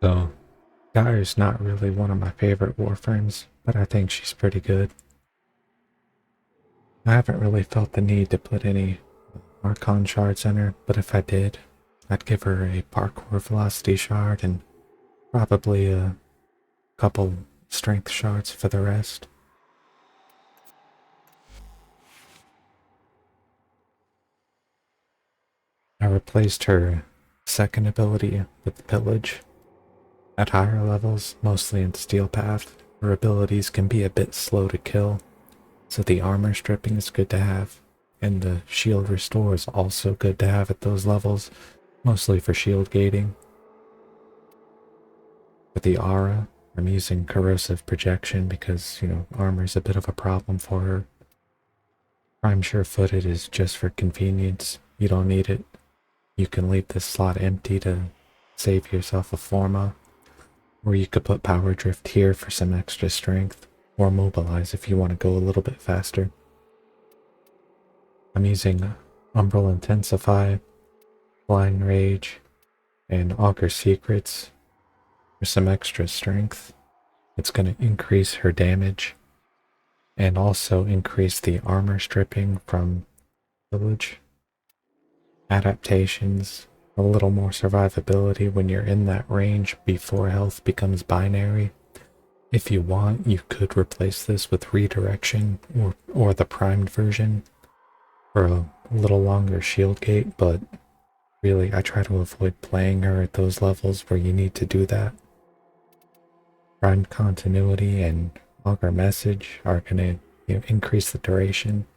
So, Gyre's not really one of my favorite warframes, but I think she's pretty good. I haven't really felt the need to put any Archon shards in her, but if I did, I'd give her a parkour velocity shard and probably a couple strength shards for the rest. I replaced her second ability with Pillage. At higher levels, mostly in Steel Path, her abilities can be a bit slow to kill, so the armor stripping is good to have, and the shield restore is also good to have at those levels, mostly for shield gating. With the aura, I'm using corrosive projection because, armor's a bit of a problem for her. Prime sure-footed is just for convenience. You don't need it. You can leave this slot empty to save yourself a forma, or you could put power drift here for some extra strength, or mobilize if you want to go a little bit faster. I'm using Umbral Intensify, Blind Rage, and Augur Secrets for some extra strength. It's going to increase her damage and also increase the armor stripping from Village. Adaptations, a little more survivability when you're in that range before health becomes binary. If you want, you could replace this with Redirection or the primed version for a little longer shield gate, but really I try to avoid playing her at those levels where you need to do that. Primed Continuity and Augur Message are going to increase the duration.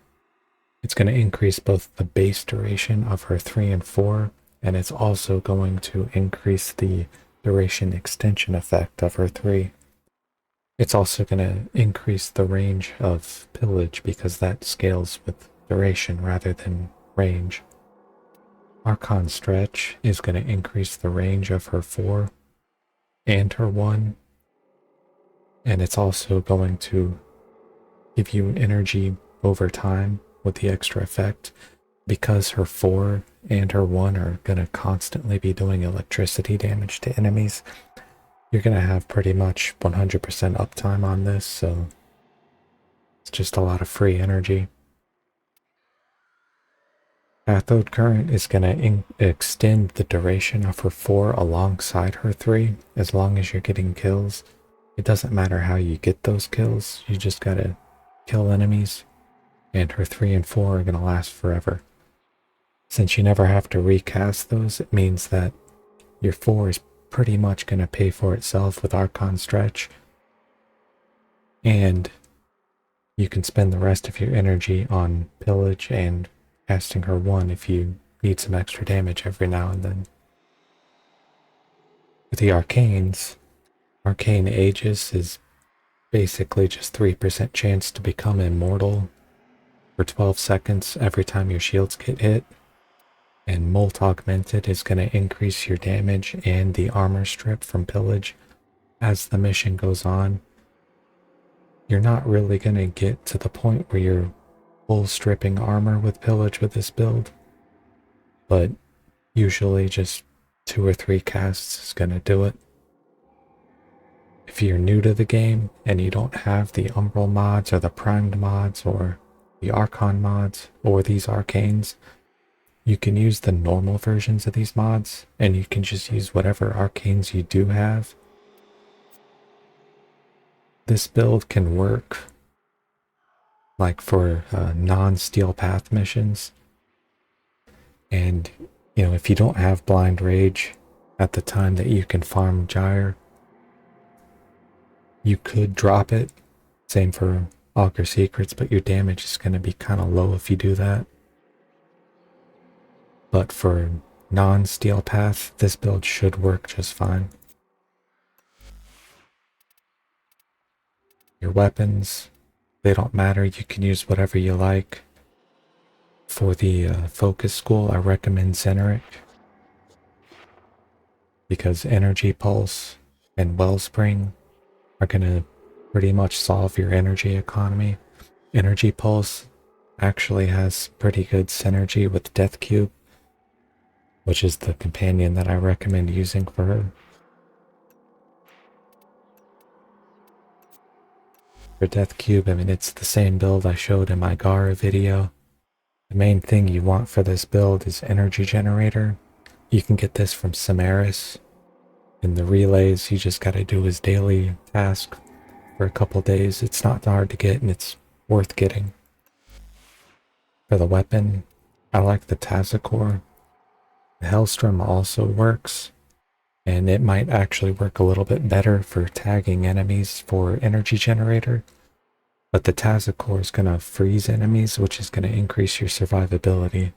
It's going to increase both the base duration of her 3 and 4, and it's also going to increase the duration extension effect of her 3. It's also going to increase the range of Pillage because that scales with duration rather than range. Archon Stretch is going to increase the range of her 4 and her 1, and it's also going to give you energy over time with the extra effect. Because her 4 and her 1 are going to constantly be doing electricity damage to enemies, you're going to have pretty much 100% uptime on this, so it's just a lot of free energy. Cathode current is going to extend the duration of her 4 alongside her 3 as long as you're getting kills. It doesn't matter how you get those kills, you just gotta kill enemies, and her 3 and 4 are going to last forever. Since you never have to recast those, it means that your 4 is pretty much going to pay for itself with Archon Stretch, and you can spend the rest of your energy on Pillage and casting her 1 if you need some extra damage every now and then. With the Arcanes, Arcane Aegis is basically just 3% chance to become immortal for 12 seconds every time your shields get hit. And Molt Augmented is going to increase your damage and the armor strip from Pillage as the mission goes on. You're not really going to get to the point where you're full stripping armor with Pillage with this build, but usually just 2 or 3 casts is going to do it. If you're new to the game and you don't have the Umbral mods or the Primed mods or the Archon mods or these Arcanes, you can use the normal versions of these mods, and you can just use whatever arcanes you do have. This build can work like for non-Steel Path missions. And, if you don't have Blind Rage at the time that you can farm Gyre, you could drop it. Same for Augur Secrets, but your damage is going to be kind of low if you do that. But for non-Steel Path, this build should work just fine. Your weapons, they don't matter, you can use whatever you like. For the focus school, I recommend Zeneric, because Energy Pulse and Wellspring are going to pretty much solve your energy economy. Energy Pulse actually has pretty good synergy with Death Cube, which is the companion that I recommend using for her. For Death Cube, I mean, it's the same build I showed in my Gyre video. The main thing you want for this build is Energy Generator. You can get this from Samaris. In the relays, you just gotta do his daily task for a couple days. It's not hard to get and it's worth getting. For the weapon, I like the Tazakor. The Hellstrom also works, and it might actually work a little bit better for tagging enemies for Energy Generator. But the Tazakor is going to freeze enemies, which is going to increase your survivability.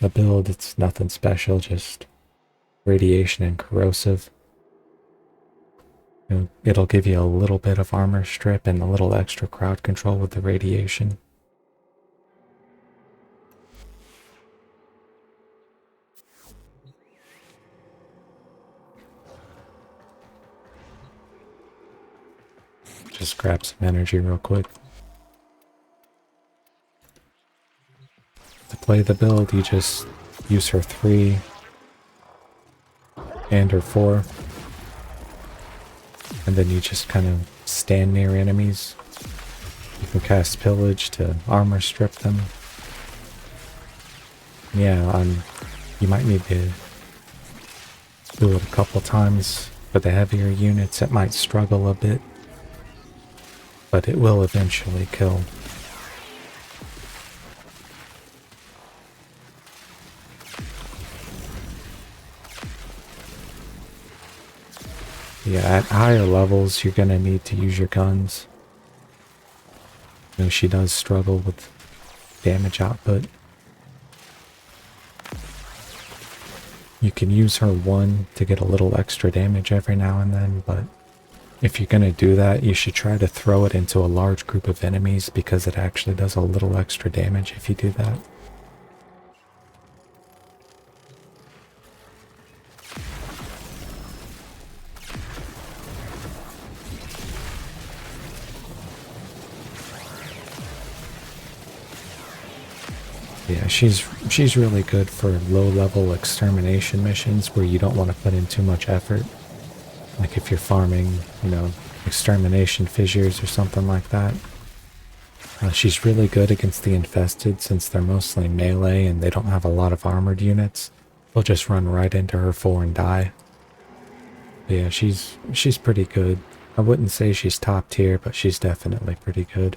The build, it's nothing special, just radiation and corrosive. It'll give you a little bit of armor strip and a little extra crowd control with the radiation. Just grab some energy real quick. To play the build, you just use her 3 and her 4. And then you just kind of stand near enemies. You can cast Pillage to armor strip them. Yeah, you might need to do it a couple times. For the heavier units, it might struggle a bit, but it will eventually kill. Yeah, at higher levels, you're gonna need to use your guns. She does struggle with damage output. You can use her 1 to get a little extra damage every now and then, but if you're gonna do that, you should try to throw it into a large group of enemies because it actually does a little extra damage if you do that. Yeah, she's really good for low-level extermination missions where you don't want to put in too much effort. Like if you're farming, extermination fissures or something like that. She's really good against the infested since they're mostly melee and they don't have a lot of armored units. They'll just run right into her 4 and die. But yeah, she's pretty good. I wouldn't say she's top tier, but she's definitely pretty good.